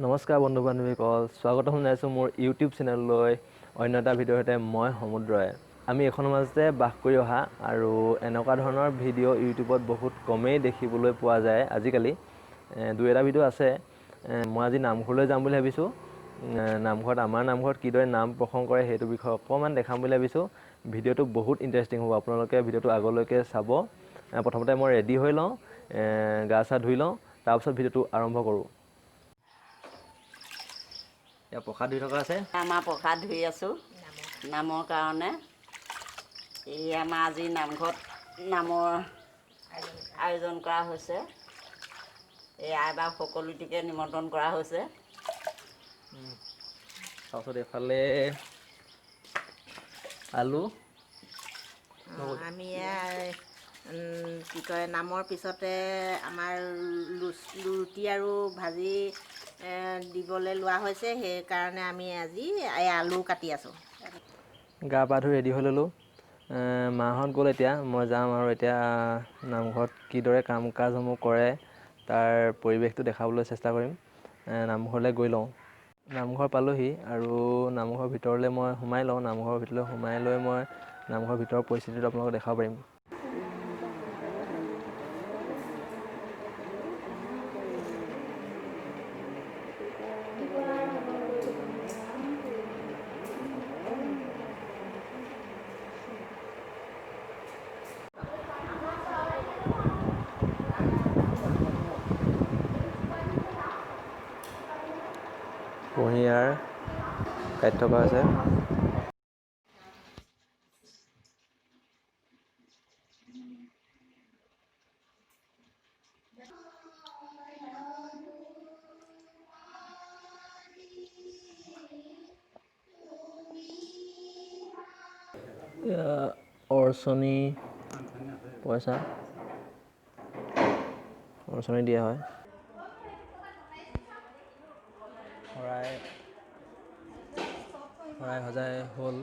নমস্কাৰ বন্ধু বান্ধৱীসকল, স্বাগতম জনাইছোঁ মোৰ ইউটিউব চেনেললৈ অন্য এটা ভিডিঅ'ৰ সৈতে। মই সমুদ্ৰই। আমি এইখনৰ মাজতে বাস কৰি অহা আৰু এনেকুৱা ধৰণৰ ভিডিঅ' ইউটিউবত বহুত কমেই দেখিবলৈ পোৱা যায় আজিকালি। দুই এটা ভিডিঅ' আছে। মই আজি নামঘৰলৈ যাম বুলি ভাবিছোঁ। আমাৰ নামঘৰত কিদৰে নাম প্ৰসংগ কৰে সেইটো বিষয়ে অকণমান দেখাম বুলি ভাবিছোঁ। ভিডিঅ'টো বহুত ইণ্টাৰেষ্টিং হ'ব, আপোনালোকে ভিডিঅ'টো আগলৈকে চাব। প্ৰথমতে মই ৰেডি হৈ লওঁ, গা চা ধুই লওঁ, তাৰপিছত ভিডিঅ'টো আৰম্ভ কৰোঁ। এতিয়া প্ৰসাদ ধুই থকা আছে। আমাৰ প্ৰসাদ ধুই আছোঁ নামৰ কাৰণে। এই আমাৰ আজি নামঘৰত নামৰ আয়োজন কৰা হৈছে। এই আইবাক সকলোটিকে নিমন্ত্ৰণ কৰা হৈছে। তাৰপিছত এইফালে আলু আমি কি কয় নামৰ পিছতে আমাৰ ৰুটি আৰু ভাজি দিবলৈ লোৱা হৈছে। সেইকাৰণে আমি আজি এই আলু কাটি আছোঁ। গা পা ধুই ৰেডি হৈ ল'লোঁ। মাহঁত গ'ল, এতিয়া মই যাম আৰু এতিয়া নামঘৰত কিদৰে কাম কাজসমূহ কৰে তাৰ পৰিৱেশটো দেখাবলৈ চেষ্টা কৰিম। নামঘৰলৈ গৈ লওঁ। নামঘৰ পালোঁহি আৰু নামঘৰৰ ভিতৰলৈ মই সোমাই লওঁ। নামঘৰৰ ভিতৰলৈ সোমাই লৈ মই নামঘৰৰ ভিতৰৰ পৰিস্থিতিটো আপোনালোকক দেখাব পাৰিম। কুঁহিয়াৰ কাটি থকা হৈছে। অৰ্চনী পইচা অৰ্চনী দিয়া হয়। শৰাই সজাই হ'ল।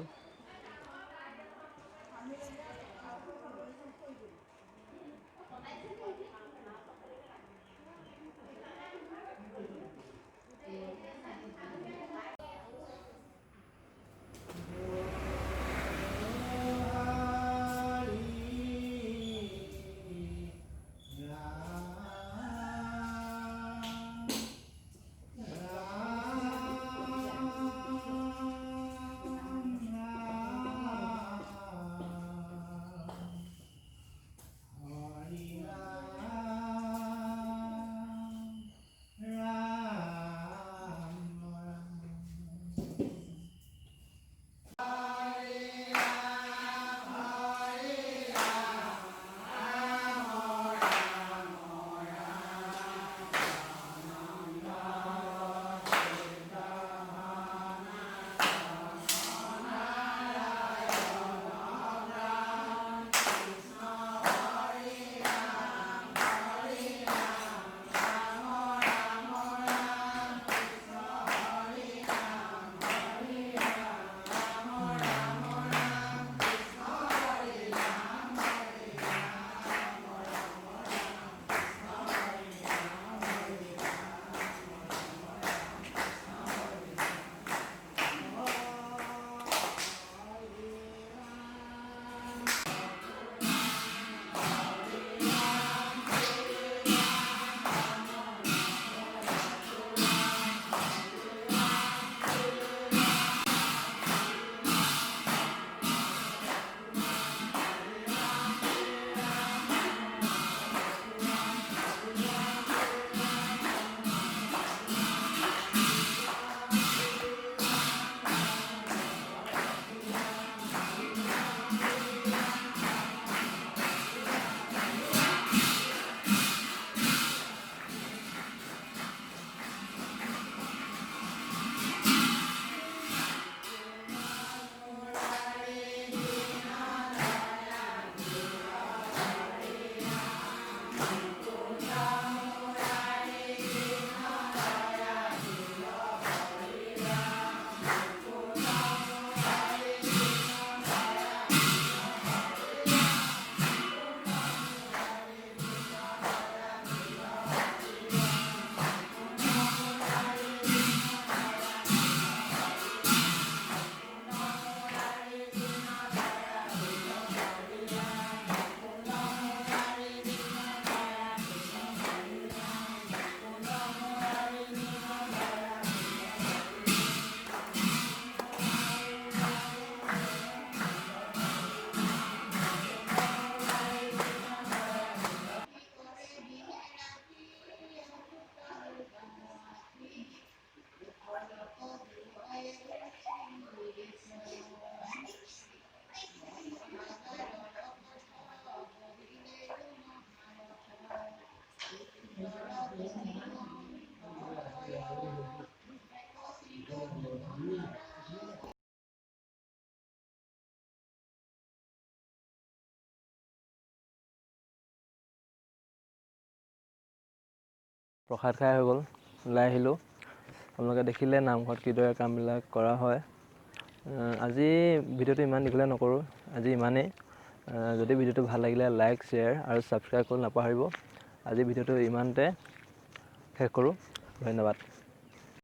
প্ৰসাদ খাই হৈ গ'ল, ওলাই আহিলোঁ। আপোনালোকে দেখিলে নামঘৰত কিদৰে কামবিলাক কৰা হয়। আজি ভিডিঅ'টো ইমান দীঘলীয়া নকৰোঁ, আজি ইমানেই। যদি ভিডিঅ'টো ভাল লাগিলে লাইক, শ্বেয়াৰ আৰু ছাবস্ক্ৰাইব কৰিবলৈ নাপাহৰিব। আজি ভিডিঅ'টো ইমানতে শেষ কৰোঁ, ধন্যবাদ।